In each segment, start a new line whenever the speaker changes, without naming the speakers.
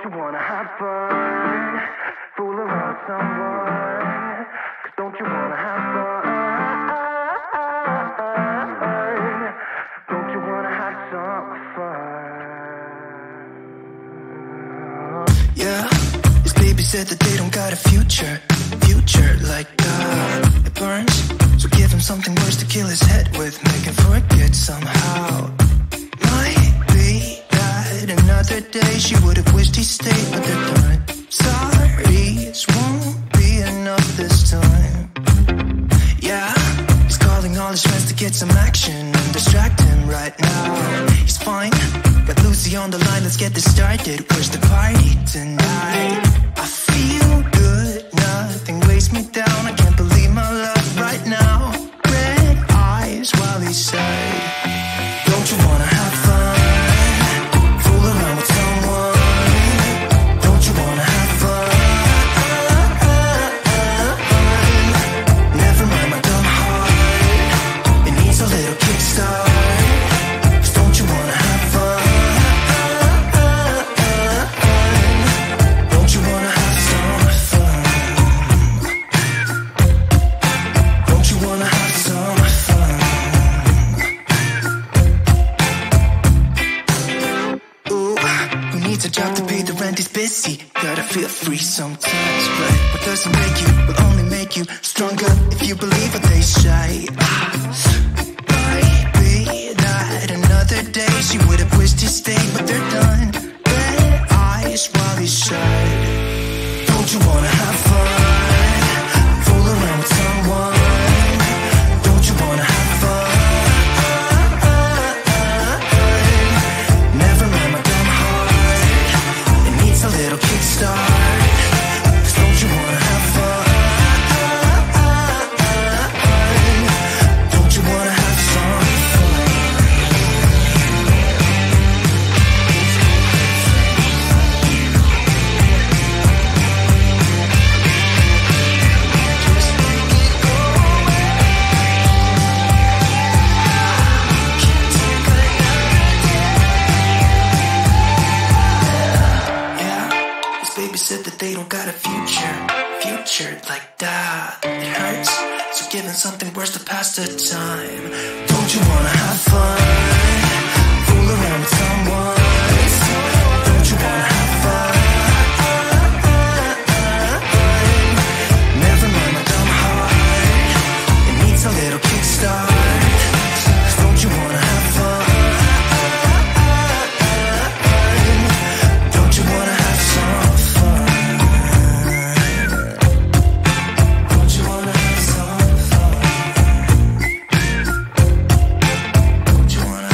you wanna have fun? Fool around someone? 'Cause don't you wanna have fun? Don't you wanna have some fun?
Yeah, his baby said that they don't got a future like that. It burns, so give him something worse to kill his head with, make him forget somehow. Might be that another day she would have wished he stayed, but they're done. Sorries won't be enough this time. Yeah, he's calling all his friends to get some action and distract him right now. He's fine, got Lucy on the line, let's get this started. Where's the party tonight? I feel good, nothing weighs me down. I can't believe my love right now. Red eyes while he said, don't you wanna have fun? Fool around with someone? Don't you wanna have fun? Never mind my dumb heart, it needs a little kickstart. 'Cause don't you wanna have fun? Don't you wanna have some fun? Don't you wanna have some fun? Ooh, who needs a job to pay the rent? He's busy. Gotta feel free sometimes, right? What doesn't make you will only make you stronger if you believe what they say. Might be that another day she would have wished he stayed, but they're done. Red eyes while he said, don't you wanna have fun? Fool around with someone? Don't you wanna have fun? Never mind my dumb heart, it needs a little kickstart. 'Cause don't you wanna have fun? Don't you wanna have some fun? Yeah, his baby said that they don't got a future like that. It hurts, so give him something worse to pass the time. Don't you wanna have fun? Fool around with someone? Don't you wanna have fun? Never mind my dumb heart, it needs a little kickstart. 'Cause don't you wanna have fun? Don't you wanna have some fun? Don't you wanna have some fun? Don't you wanna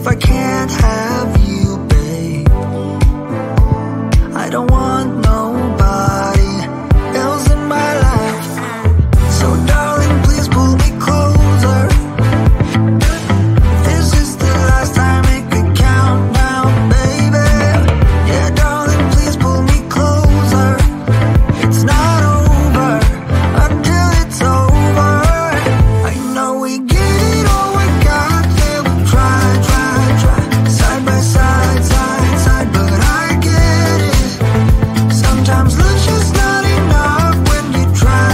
if I can't have you, babe. I don't want nobody else in my life. So darling, please pull me closer. This is the last time, make a countdown, baby. Yeah, darling, please pull me closer. It's not over until it's over. I know we get it all, we got it. We try, side by side, side, but I get it. Sometimes love's just not enough when you try,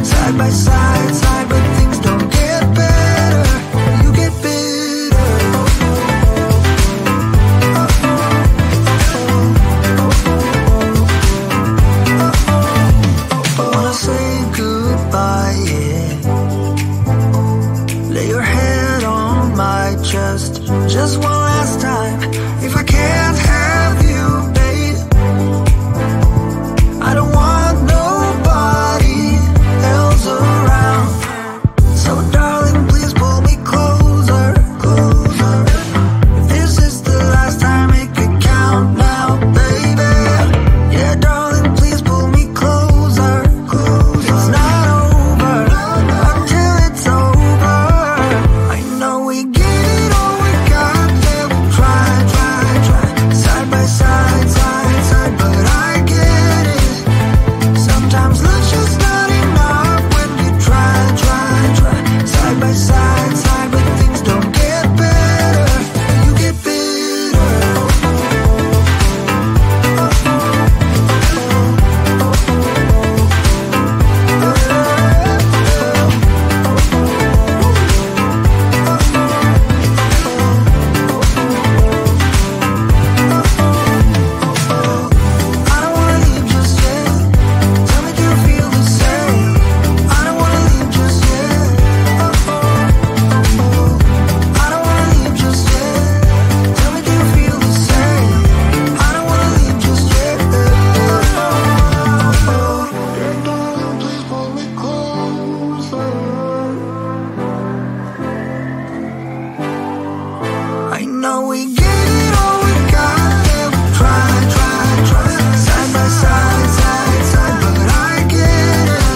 side by side, but things don't get better. You get bitter. I wanna say goodbye, yeah. Lay your head on my chest just one last time. If I can't have you, babe, I don't want nobody else around. So darling, please pull me closer, closer. If this is the last time, make it count now, baby. Yeah, darling, please pull me closer, closer. It's not over until it's over. I know we get it all, we got it. We try, side by side, side, but I get it. Sometimes love's just not enough when you try, side by side, but things don't get better. You get bitter. I don't wanna leave just yet. Tell me, do you feel the same? I don't wanna leave just yet. I don't wanna leave just yet. Tell me, do you feel the same? I don't wanna leave just yet. Darling, please pull me closer. I know we get it all, we got it. We try, side by side, side, but I get it.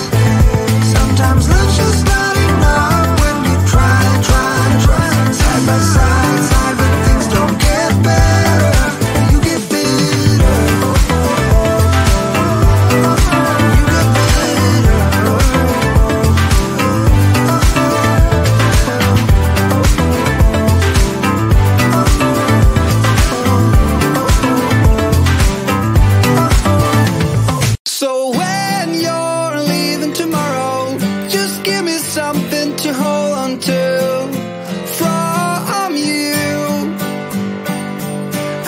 Sometimes love's just not enough when you try, side by side, but things don't get better. You get bitter. You get bitter. So when you're leaving tomorrow, just give me something to hold on to from you.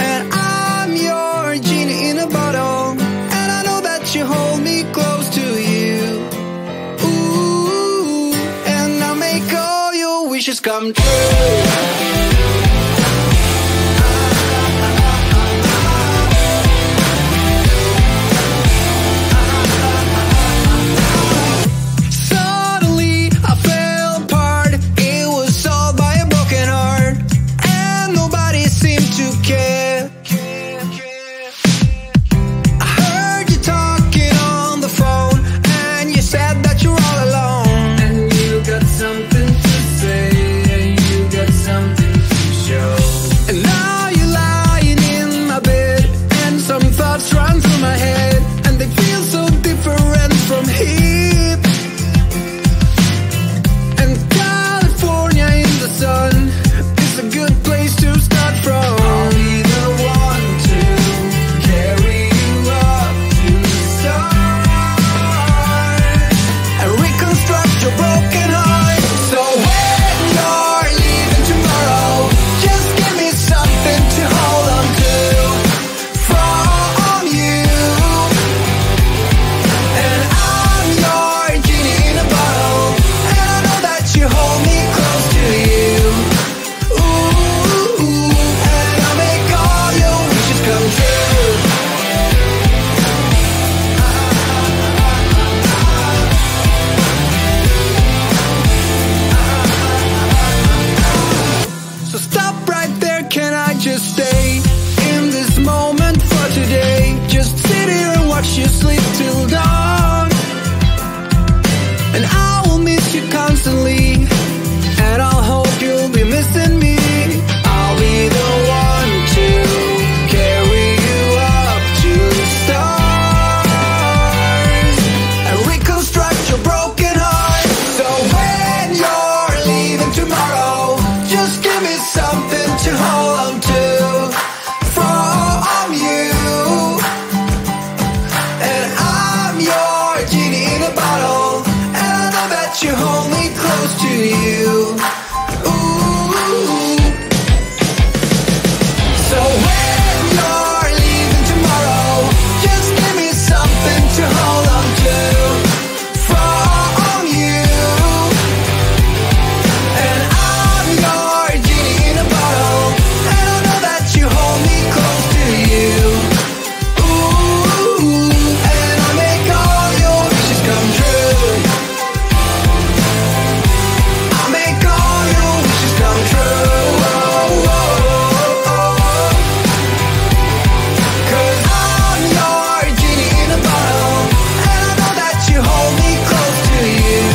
And I'm your genie in a bottle, and I know that you hold me close to you. Ooh, and I'll make all your wishes come true. Suddenly I fell apart. It was solved by a broken heart, and nobody seemed to care. I heard you talking on the phone, and you said that you're all alone. And you got something to say, and you got something to something to hold on to from you. And I'm your genie in a bottle, and I know that you hold me close to you. Ooh. So when you're leaving tomorrow, just give me something to hold on to from you. And I'm your genie in a bottle, and I know that you hold me close to you. Ooh, and I make all your wishes come true. I make all your wishes come true. Cause I'm your genie in a bottle, and I know that you hold me close to you.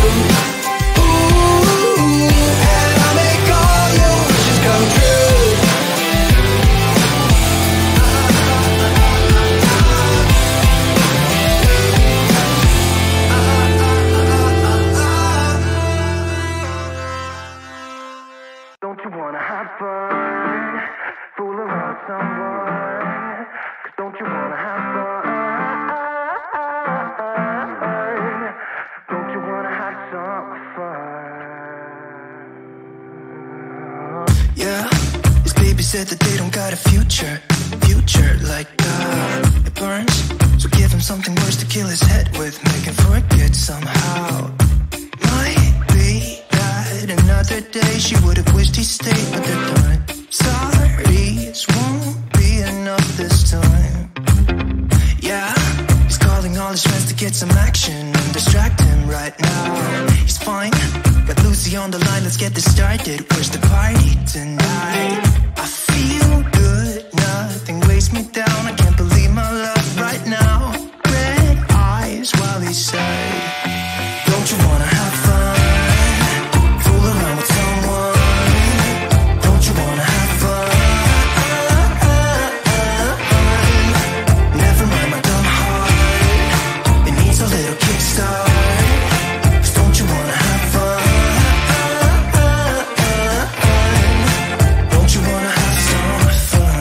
Ooh, and I make all your wishes come true.
Don't you wanna have fun? Fool around someone? 'Cause don't you wanna have fun? Don't you wanna have some fun?
Yeah, his baby said that they don't got a future like it burns. So give him something worse to kill his head with, make him forget somehow. Might be that another day she would have wished he stayed, but they're done. Sorry's won't be enough this time. Yeah, he's calling all his friends to get some action and distract him right now. He's fine, got Lucy on the line, let's get this started. Where's the party tonight? I feel good, nothing weighs me down. I can't believe my luck right now. Red eyes while he said, don't you wanna have fun? Fool around with someone. Don't you wanna have fun? Never mind my dumb heart, it needs a little kickstart. 'Cause don't you wanna have fun? Don't you wanna have some fun?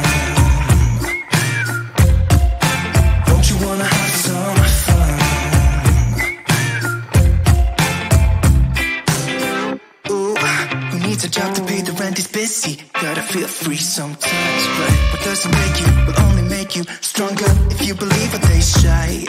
Don't you wanna have some fun? Ooh, who needs a job to pay the rent? He's busy. Gotta feel free sometimes, right? What doesn't make you will only make you stronger if you believe what they say.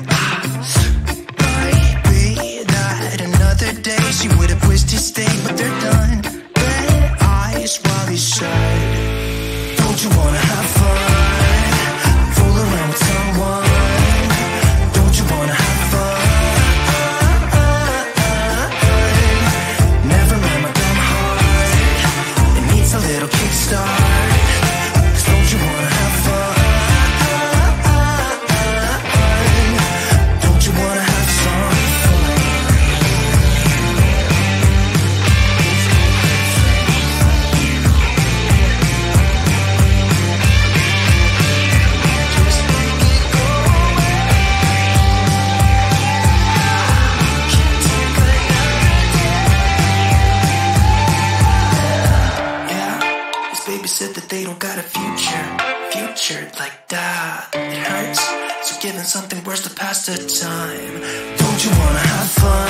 Might be that another day she would have wished he stayed, but they're done. Red eyes while he said, don't you wanna have fun? Fool around with someone. Don't you wanna have fun? Never mind my dumb heart, it needs a little kickstart. 'Cause don't you wanna have fun? Don't you wanna have some fun? Just make it go away. Can't take another day. Yeah, his baby said that they don't got a future like that. It hurts, so give him something worse to pass the time. Don't you wanna have fun?